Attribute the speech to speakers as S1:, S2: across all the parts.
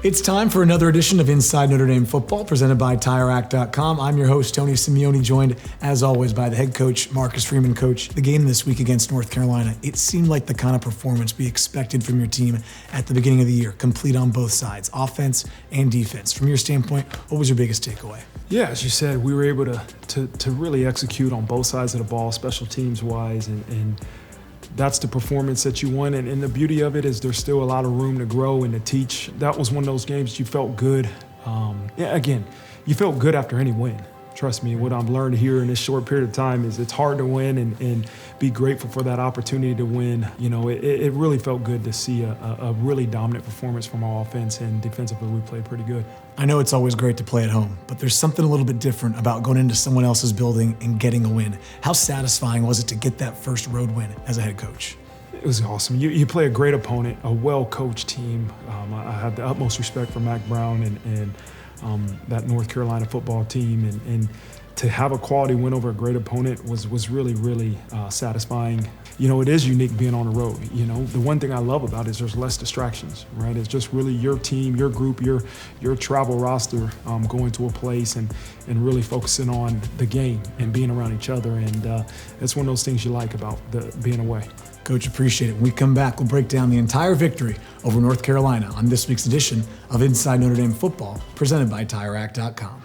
S1: It's time for another edition of Inside Notre Dame Football, presented by TireRack.com. I'm your host, Tony Simeone, joined, as always, by the head coach, Marcus Freeman. Coach, the game this week against North Carolina, it seemed like the kind of performance we expected from your team at the beginning of the year, complete on both sides, offense and defense. From your standpoint, what was your biggest takeaway?
S2: Yeah, as you said, we were able to really execute on both sides of the ball, special teams-wise, and that's the performance that you want. And the beauty of it is there's still a lot of room to grow and to teach. That was one of those games you felt good. Again, you felt good after any win. Trust me, what I've learned here in this short period of time is it's hard to win and be grateful for that opportunity to win. You know, it really felt good to see a really dominant performance from our offense, and defensively we played pretty good.
S1: I know it's always great to play at home, but there's something a little bit different about going into someone else's building and getting a win. How satisfying was it to get that first road win as a head coach?
S2: It was awesome. You play a great opponent, a well-coached team. I have the utmost respect for Mac Brown and that North Carolina football team, and to have a quality win over a great opponent was really, really satisfying. You know, it is unique being on the road. You know, the one thing I love about it is there's less distractions, right? It's just really your team, your group, your travel roster going to a place and really focusing on the game and being around each other. And it's one of those things you like about being away.
S1: Coach, appreciate it. When we come back, we'll break down the entire victory over North Carolina on this week's edition of Inside Notre Dame Football, presented by TireRack.com.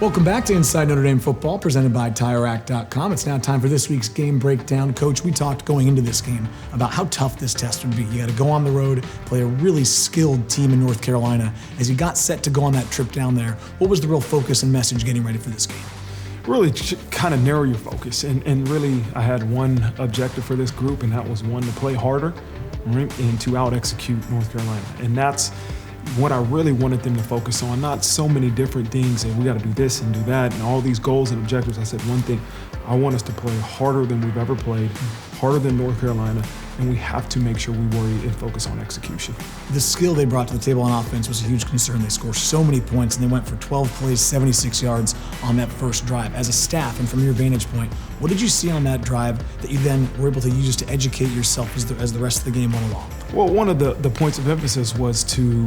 S1: Welcome back to Inside Notre Dame Football, presented by TireRack.com. It's now time for this week's game breakdown. Coach, we talked going into this game about how tough this test would be. You got to go on the road, play a really skilled team in North Carolina. As you got set to go on that trip down there, what was the real focus and message getting ready for this game?
S2: Really kind of narrow your focus. And really, I had one objective for this group, and that was one, to play harder, right, and to out-execute North Carolina. And that's what I really wanted them to focus on, not so many different things, and we got to do this and do that, and all these goals and objectives. I said one thing, I want us to play harder than we've ever played, harder than North Carolina, and we have to make sure we worry and focus on execution.
S1: The skill they brought to the table on offense was a huge concern. They scored so many points, and they went for 12 plays, 76 yards on that first drive. As a staff, and from your vantage point, what did you see on that drive that you then were able to use to educate yourself as the rest of the game went along?
S2: Well, one of the points of emphasis was to,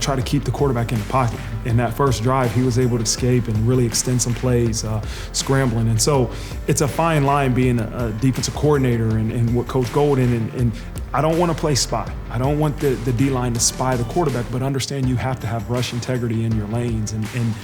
S2: try to keep the quarterback in the pocket. In that first drive, he was able to escape and really extend some plays, scrambling. And so it's a fine line being a defensive coordinator and what Coach Golden, and I don't want to play spy. I don't want the D-line to spy the quarterback, but understand you have to have rush integrity in your lanes and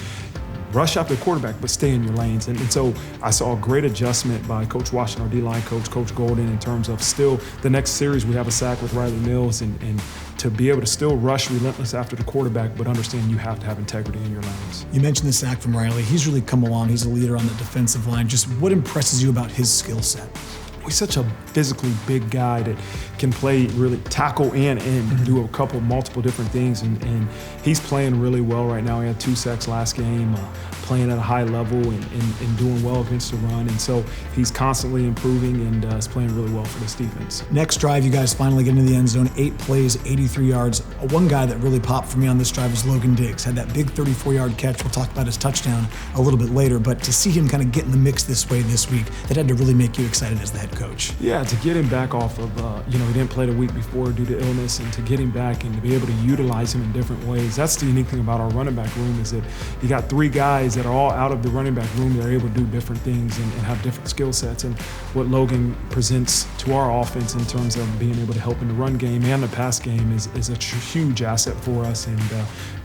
S2: rush after the quarterback, but stay in your lanes. And so I saw a great adjustment by Coach Washington, our D-line Coach Golden, in terms of still the next series we have a sack with Riley Mills, and to be able to still rush relentless after the quarterback, but understand you have to have integrity in your lanes.
S1: You mentioned the sack from Riley. He's really come along. He's a leader on the defensive line. Just what impresses you about his skill set?
S2: He's such a physically big guy that can play, really tackle and do multiple different things, and he's playing really well right now. He had 2 sacks last game, playing at a high level and doing well against the run, and so he's constantly improving and is playing really well for this defense.
S1: Next drive, you guys finally get into the end zone, 8 plays, 83 yards. One guy that really popped for me on this drive was Logan Diggs. Had that big 34-yard catch. We'll talk about his touchdown a little bit later, but to see him kind of get in the mix this way this week, that had to really make you excited as the head coach.
S2: Yeah, to get him back off of, he didn't play the week before due to illness, and to get him back and to be able to utilize him in different ways. That's the unique thing about our running back room, is that you got 3 guys that are all out of the running back room that are able to do different things and have different skill sets. And what Logan presents to our offense in terms of being able to help in the run game and the pass game is a huge asset for us, and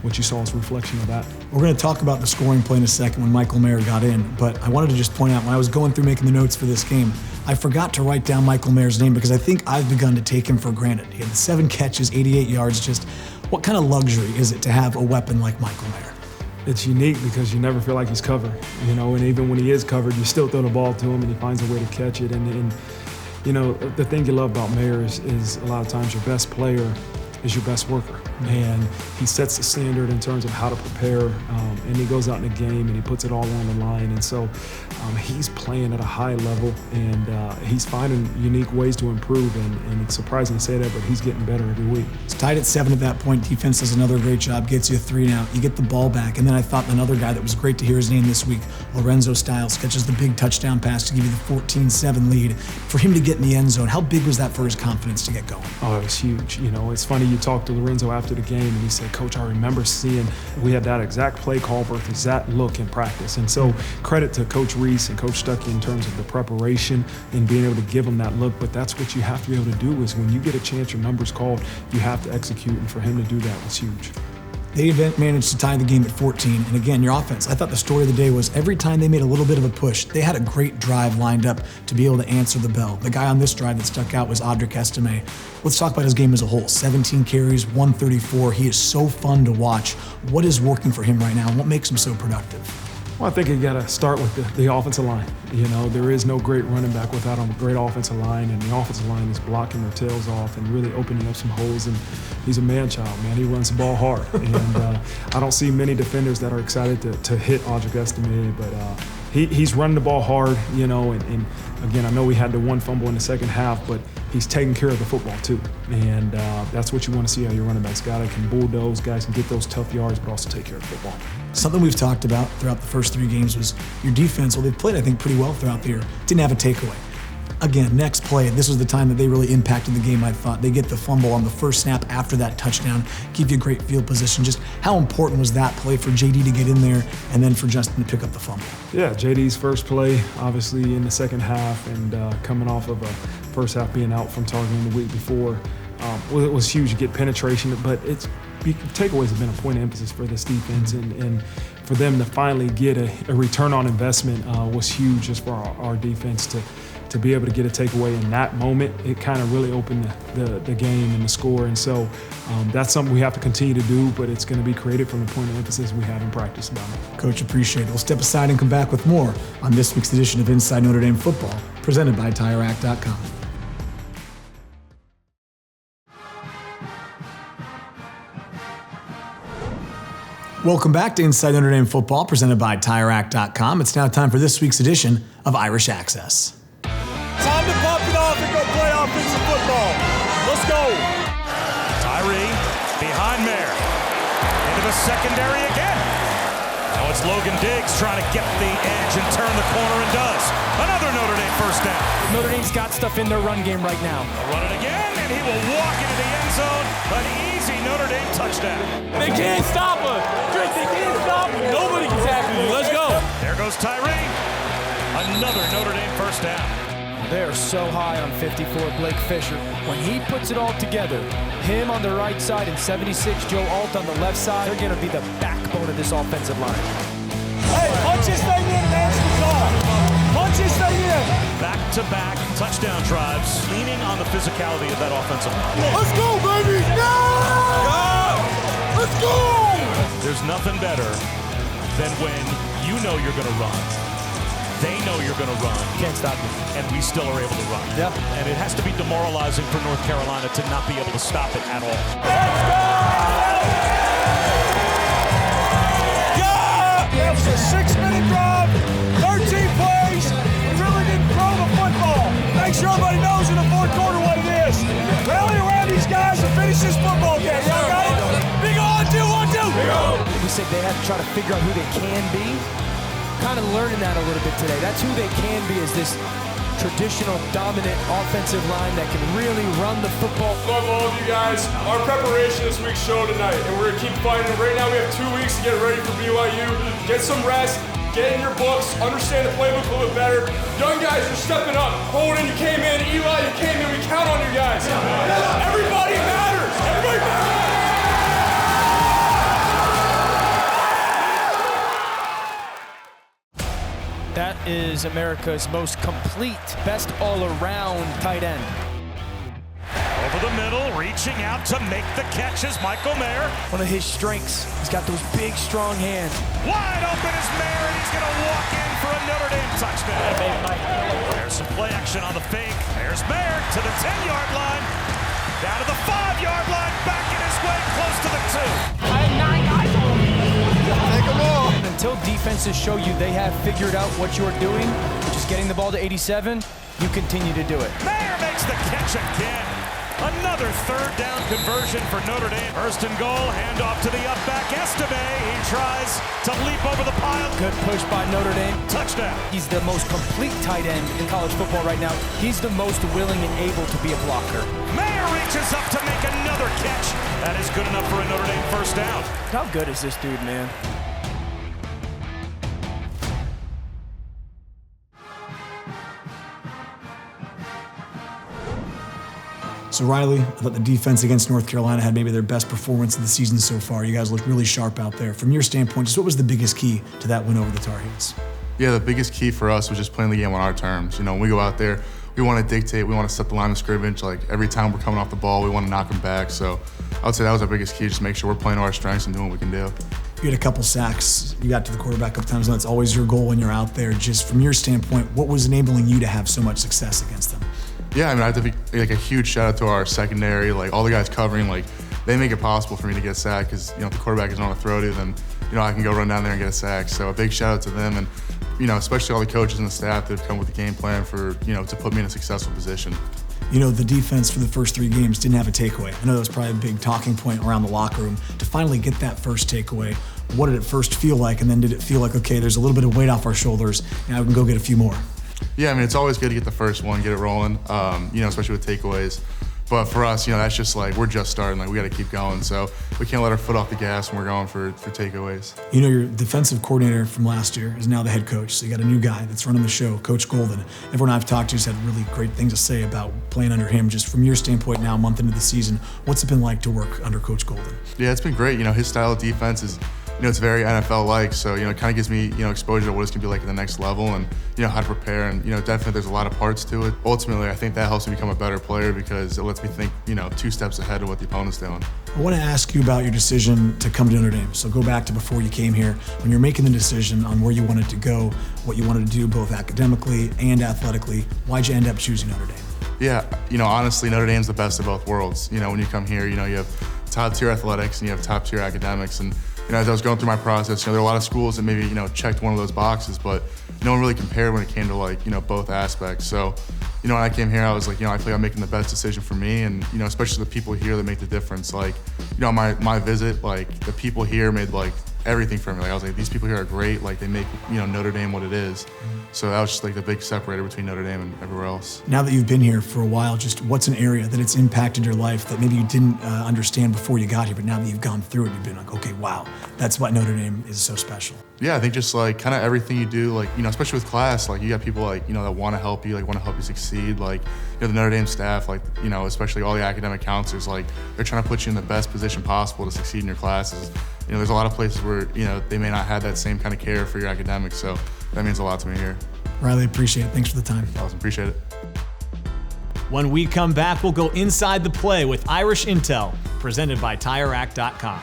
S2: what you saw is a reflection of that.
S1: We're going to talk about the scoring play in a second when Michael Mayer got in, but I wanted to just point out, when I was going through making the notes for this game, I forgot to write down Michael Mayer's name because I think I've begun to take him for granted. He had 7 catches, 88 yards. Just what kind of luxury is it to have a weapon like Michael Mayer?
S2: It's unique because you never feel like he's covered, and even when he is covered, you still throw the ball to him and he finds a way to catch it. And the thing you love about Mayer is a lot of times your best player is your best worker. and he sets the standard in terms of how to prepare, and he goes out in the game and he puts it all on the line. And so he's playing at a high level, and he's finding unique ways to improve, and it's surprising to say that, but he's getting better every week.
S1: It's tied at 7 at that point. Defense does another great job, gets you a 3 and out. You get the ball back, and then I thought another guy that was great to hear his name this week, Lorenzo Styles, catches the big touchdown pass to give you the 14-7 lead. For him to get in the end zone, how big was that for his confidence to get going?
S2: Oh, it was huge. You know, it's funny, you talked to Lorenzo after the game, and he said, Coach, I remember seeing, we had that exact play call versus that look in practice. And so credit to Coach Reese and Coach Stuckey in terms of the preparation and being able to give him that look. But that's what you have to be able to do, is when you get a chance, your number's called, you have to execute. And for him to do that was huge.
S1: They managed to tie the game at 14. And again, your offense, I thought the story of the day was every time they made a little bit of a push, they had a great drive lined up to be able to answer the bell. The guy on this drive that stuck out was Audric Estime. Let's talk about his game as a whole. 17 carries, 134. He is so fun to watch. What is working for him right now, and what makes him so productive?
S2: Well, I think you got to start with the offensive line. You know, there is no great running back without a great offensive line, and the offensive line is blocking their tails off and really opening up some holes. And he's a man-child, man. He runs the ball hard, and I don't see many defenders that are excited to hit Audric Estime, but he's running the ball hard, you know, and again, I know we had the one fumble in the second half, but he's taking care of the football too. And that's what you want to see out of your running backs. Guys can bulldoze, guys can get those tough yards, but also take care of the football.
S1: Something we've talked about throughout the first 3 games was your defense. Well, they've played, I think, pretty well throughout the year. Didn't have a takeaway. Again, next play, this was the time that they really impacted the game, I thought. They get the fumble on the first snap after that touchdown, give you a great field position. Just how important was that play for JD to get in there and then for Justin to pick up the fumble?
S2: Yeah, JD's first play, obviously in the second half, and coming off of a first half being out from targeting the week before, it was huge to get penetration, but takeaways have been a point of emphasis for this defense, and for them to finally get a return on investment was huge just for our defense to be able to get a takeaway in that moment. It kind of really opened the game and the score, and so that's something we have to continue to do, but it's going to be created from the point of emphasis we have in practice about it.
S1: Coach, appreciate it. We'll step aside and come back with more on this week's edition of Inside Notre Dame Football, presented by TireRack.com. Welcome back to Inside Notre Dame Football, presented by TireRack.com. It's now time for this week's edition of Irish Access.
S3: Time to pop it off and go play offensive football. Let's go.
S4: Tyree behind Mayer. Into the secondary again. Now it's Logan Diggs trying to get the edge and turn the corner, and does. Another Notre Dame first down.
S5: Notre Dame's got stuff in their run game right now.
S4: They'll run it again, and he will walk into the end zone. An easy Notre Dame touchdown.
S3: They can't stop us. Drake, they can't stop us. Nobody can tackle you. Let's go.
S4: There goes Tyree. Another Notre Dame first down.
S5: They are so high on 54, Blake Fisher. When he puts it all together, him on the right side and 76, Joe Alt on the left side, they're going to be the backbone of this offensive line.
S3: Hey, punch this thing in, man. Punch this thing in.
S4: Back-to-back touchdown drives, leaning on the physicality of that offensive line.
S3: Let's go, baby. No! Let's go!
S4: There's nothing better than when you know you're going to run. They know you're going to run.
S5: Can't stop you.
S4: And we still are able to run.
S5: Yep.
S4: And it has to be demoralizing for North Carolina to not be able to stop it at all.
S3: Let's go! Yeah! That was a 6-minute drive, 13 plays. We really didn't throw the football. Make sure everybody knows in the fourth quarter what it is. Rally around these guys and finish this football game. Y'all got it? Big on, 2-1-2.
S5: We said they had to try to figure out who they can be. Kind of learning that a little bit today. That's who they can be, is this traditional dominant offensive line that can really run the football.
S6: Love all of you guys. Our preparation this week's show tonight, and we're going to keep fighting. Right now we have 2 weeks to get ready for BYU. Get some rest, get in your books, understand the playbook a little bit better. Young guys are stepping up. Holden, you came in. Eli, you came in. We count on you guys. Everybody matters. Everybody matters.
S5: That is America's most complete, best all-around tight end.
S4: Over the middle, reaching out to make the catches, Michael Mayer.
S5: One of his strengths, he's got those big, strong hands.
S4: Wide open is Mayer, and he's going to walk in for a Notre Dame touchdown. There's some play action on the fake. There's Mayer to the 10-yard line. Down to the 5-yard line, back in his this way, close to the 2.
S3: I had 9 guys on him. Take them all.
S5: Until defenses show you they have figured out what you're doing, which is getting the ball to 87, you continue to do it.
S4: Mayer makes the catch again. Another third down conversion for Notre Dame. First and goal, handoff to the up back. Estime, he tries to leap over the pile.
S5: Good push by Notre Dame.
S4: Touchdown.
S5: He's the most complete tight end in college football right now. He's the most willing and able to be a blocker.
S4: Mayer reaches up to make another catch. That is good enough for a Notre Dame first down.
S5: How good is this dude, man?
S1: So Riley, I thought the defense against North Carolina had maybe their best performance of the season so far. You guys looked really sharp out there. From your standpoint, just what was the biggest key to that win over the Tar Heels?
S7: Yeah, the biggest key for us was just playing the game on our terms. You know, when we go out there, we want to dictate, we want to set the line of scrimmage. Like every time we're coming off the ball, we want to knock them back. So I would say that was our biggest key, just make sure we're playing to our strengths and doing what we can do.
S1: You had a couple sacks. You got to the quarterback a couple times, and that's always your goal when you're out there. Just from your standpoint, what was enabling you to have so much success against them?
S7: Yeah, I mean, I have to be like a huge shout out to our secondary, like all the guys covering, like they make it possible for me to get sacked because, you know, if the quarterback is on a throw to, then, you know, I can go run down there and get a sack. So a big shout out to them and, you know, especially all the coaches and the staff that have come with the game plan for, you know, to put me in a successful position.
S1: You know, the defense for the first 3 games didn't have a takeaway. I know that was probably a big talking point around the locker room. To finally get that first takeaway, what did it first feel like? And then did it feel like, okay, there's a little bit of weight off our shoulders, now we can go get a few more?
S7: Yeah, I mean, it's always good to get the first one, get it rolling, you know, especially with takeaways. But for us, you know, that's just like, we're just starting, like we got to keep going. So we can't let our foot off the gas when we're going for takeaways.
S1: You know, your defensive coordinator from last year is now the head coach. So you got a new guy that's running the show, Coach Golden. Everyone I've talked to has had really great things to say about playing under him. Just from your standpoint now, a month into the season, what's it been like to work under Coach Golden?
S7: Yeah, it's been great. You know, his style of defense is, you know, it's very NFL-like, so, you know, it kind of gives me, you know, exposure to what it's going to be like at the next level and, you know, how to prepare. And, you know, definitely there's a lot of parts to it. Ultimately, I think that helps me become a better player because it lets me think, you know, 2 steps ahead of what the opponent's doing.
S1: I want to ask you about your decision to come to Notre Dame. So go back to before you came here. When you're making the decision on where you wanted to go, what you wanted to do both academically and athletically, why'd you end up choosing Notre Dame?
S7: Yeah, you know, honestly, Notre Dame's the best of both worlds. You know, when you come here, you know, you have top-tier athletics and you have top-tier academics. And, you know, as I was going through my process, you know, there were a lot of schools that maybe, you know, checked one of those boxes, but no one really compared when it came to, like, you know, both aspects. So, you know, when I came here, I was like, you know, I feel like I'm making the best decision for me and, you know, especially the people here that make the difference. Like, you know, my visit, like, the people here made, like, everything for me. Like, I was like, these people here are great. Like, they make, you know, Notre Dame what it is. So that was just like the big separator between Notre Dame and everywhere else.
S1: Now that you've been here for a while, just what's an area that it's impacted your life that maybe you didn't understand before you got here, but now that you've gone through it, you've been like, okay, wow, that's why Notre Dame is so special.
S7: Yeah, I think just like kind of everything you do, like, you know, especially with class, like you got people like, you know, that want to help you, like want to help you succeed. Like, you know, the Notre Dame staff, like, you know, especially all the academic counselors, like they're trying to put you in the best position possible to succeed in your classes. You know, there's a lot of places where, you know, they may not have that same kind of care for your academics. So that means a lot to me here.
S1: Riley, appreciate it. Thanks for the time.
S7: Awesome, appreciate it.
S8: When we come back, we'll go inside the play with Irish Intel, presented by TireRack.com.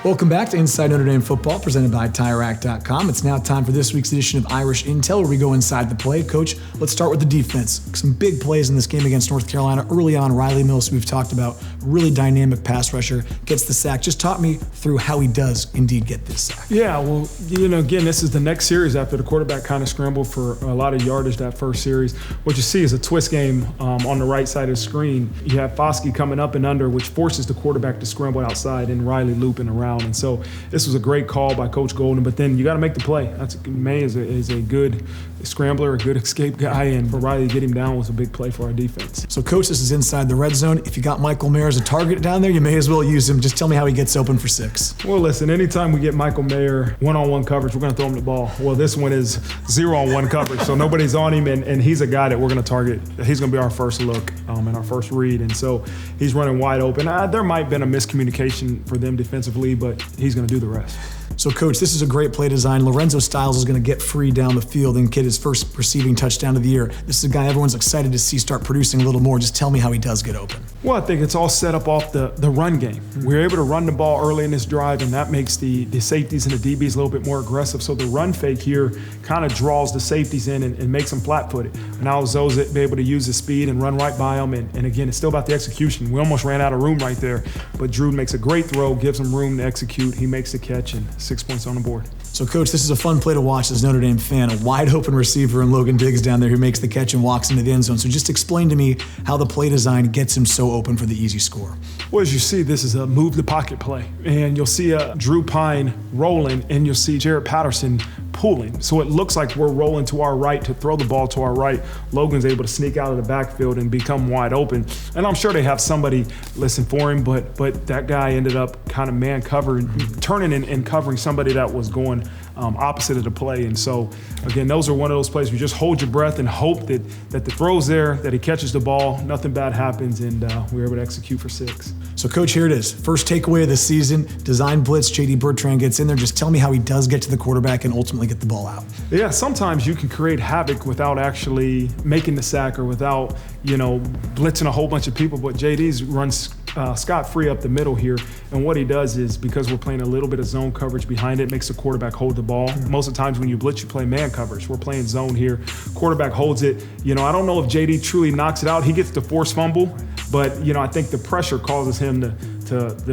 S1: Welcome back to Inside Notre Dame Football, presented by TireRack.com. It's now time for this week's edition of Irish Intel, where we go inside the play. Coach, let's start with the defense. Some big plays in this game against North Carolina. Early on, Riley Mills, we've talked about, really dynamic pass rusher, gets the sack. Just talk me through how he does indeed get this sack.
S2: Yeah, well, you know, again, this is the next series after the quarterback kind of scrambled for a lot of yardage that first series. What you see is a twist game on the right side of the screen. You have Foskey coming up and under, which forces the quarterback to scramble outside and Riley looping around. And so this was a great call by Coach Golden, but then you got to make the play. May is a good scrambler, a good escape guy, and for Riley to get him down was a big play for our defense.
S1: So, Coach, this is inside the red zone. If you got Michael Mayer as a target down there, you may as well use him. Just tell me how he gets open for 6.
S2: Well, listen, anytime we get Michael Mayer one-on-one coverage, we're going to throw him the ball. Well, this one is 0-on-1 coverage, so nobody's on him, and he's a guy that we're going to target. He's going to be our first look and our first read, and so he's running wide open. There might have been a miscommunication for them defensively, but he's going to do the rest.
S1: So, Coach, this is a great play design. Lorenzo Styles is going to get free down the field and get his first receiving touchdown of the year. This is a guy everyone's excited to see start producing a little more. Just tell me how he does get open.
S2: Well, I think it's all set up off the run game. We're able to run the ball early in this drive, and that makes the safeties and the DBs a little bit more aggressive. So the run fake here kind of draws the safeties in and makes them flat-footed. And now Zoe's be able to use his speed and run right by them. And again, it's still about the execution. We almost ran out of room right there, but Drew makes a great throw, gives him room to execute. He makes the catch, and 6 points on the board.
S1: So, Coach, this is a fun play to watch as a Notre Dame fan. A wide-open receiver in Logan Diggs down there who makes the catch and walks into the end zone. So just explain to me how the play design gets him so open for the easy score.
S2: Well, as you see, this is a move the pocket play. And you'll see Drew Pine rolling, and you'll see Jared Patterson pulling. So it looks like we're rolling to our right to throw the ball to our right. Logan's able to sneak out of the backfield and become wide open. And I'm sure they have somebody listen for him, but that guy ended up kind of man covering, turning and covering somebody that was going opposite of the play. And so, again, those are one of those plays where you just hold your breath and hope that the throw's there, that he catches the ball, nothing bad happens, and we're able to execute for 6.
S1: So, Coach, here it is. First takeaway of the season, design blitz, J.D. Bertrand gets in there. Just tell me how he does get to the quarterback and ultimately get the ball out.
S2: Yeah, sometimes you can create havoc without actually making the sack or without, blitzing a whole bunch of people, but J.D.'s runs scot-free up the middle here, and what he does is, because we're playing a little bit of zone coverage behind it, makes the quarterback hold the ball. Most of the times when you blitz, you play man coverage. We're playing zone here. Quarterback holds it. I don't know if J.D. truly knocks it out. He gets the forced fumble, but I think the pressure causes him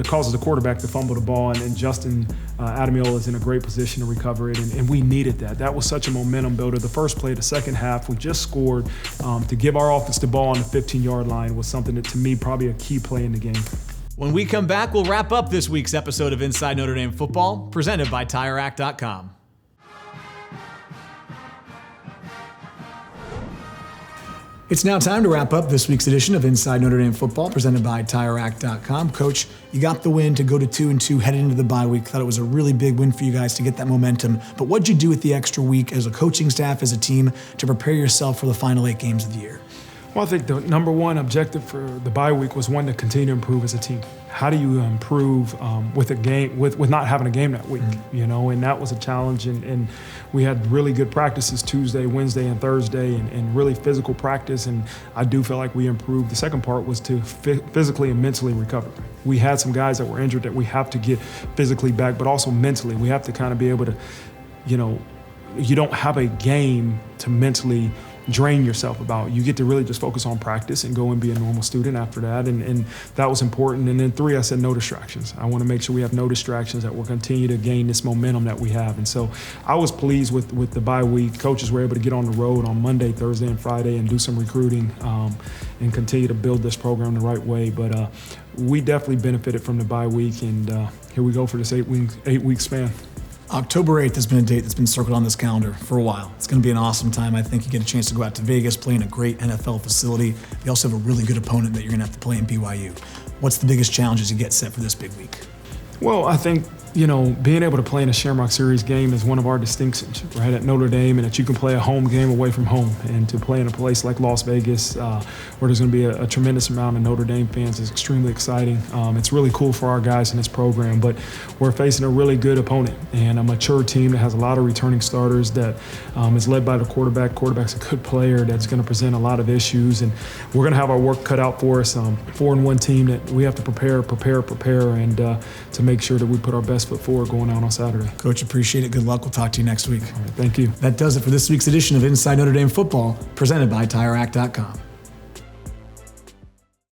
S2: causes the quarterback to fumble the ball, and Justin Adamiola is in a great position to recover it, and we needed that. That was such a momentum builder. The first play of the second half, we just scored. To give our offense the ball on the 15-yard line was something that, to me, probably a key play in the game.
S8: When we come back, we'll wrap up this week's episode of Inside Notre Dame Football, presented by TireRack.com.
S1: It's now time to wrap up this week's edition of Inside Notre Dame Football, presented by TireRack.com. Coach, you got the win to go to 2-2 headed into the bye week. Thought it was a really big win for you guys to get that momentum. But what'd you do with the extra week as a coaching staff, as a team, to prepare yourself for the final 8 games of the year?
S2: Well, I think the number one objective for the bye week was, one, to continue to improve as a team. How do you improve with a game, with not having a game that week? And that was a challenge. And we had really good practices Tuesday, Wednesday, and Thursday, and really physical practice. And I do feel like we improved. The second part was to physically and mentally recover. We had some guys that were injured that we have to get physically back, but also mentally. We have to kind of be able to, you don't have a game to mentally drain yourself about. You get to really just focus on practice and go and be a normal student after that, and that was important. And then 3, I said no distractions. I want to make sure we have no distractions, that we'll continue to gain this momentum that we have. And so I was pleased with the bye week. Coaches were able to get on the road on Monday, Thursday, and Friday and do some recruiting and continue to build this program the right way. But we definitely benefited from the bye week, and here we go for this 8-week span.
S1: October 8th has been a date that's been circled on this calendar for a while. It's going to be an awesome time. I think you get a chance to go out to Vegas, play in a great NFL facility. You also have a really good opponent that you're going to have to play in BYU. What's the biggest challenges you get set for this big week?
S2: Well, I think, being able to play in a Shamrock Series game is one of our distinctions, right, at Notre Dame, and that you can play a home game away from home. And to play in a place like Las Vegas, where there's going to be a tremendous amount of Notre Dame fans, is extremely exciting. It's really cool for our guys in this program, but we're facing a really good opponent and a mature team that has a lot of returning starters, that is led by the quarterback. Quarterback's a good player that's going to present a lot of issues, and we're going to have our work cut out for us. 4-1 team that we have to prepare, and to make sure that we put our best foot forward going out on Saturday.
S1: Coach, appreciate it. Good luck. We'll talk to you next week.
S2: All right, thank you.
S1: That does it for this week's edition of Inside Notre Dame Football, presented by TireRack.com.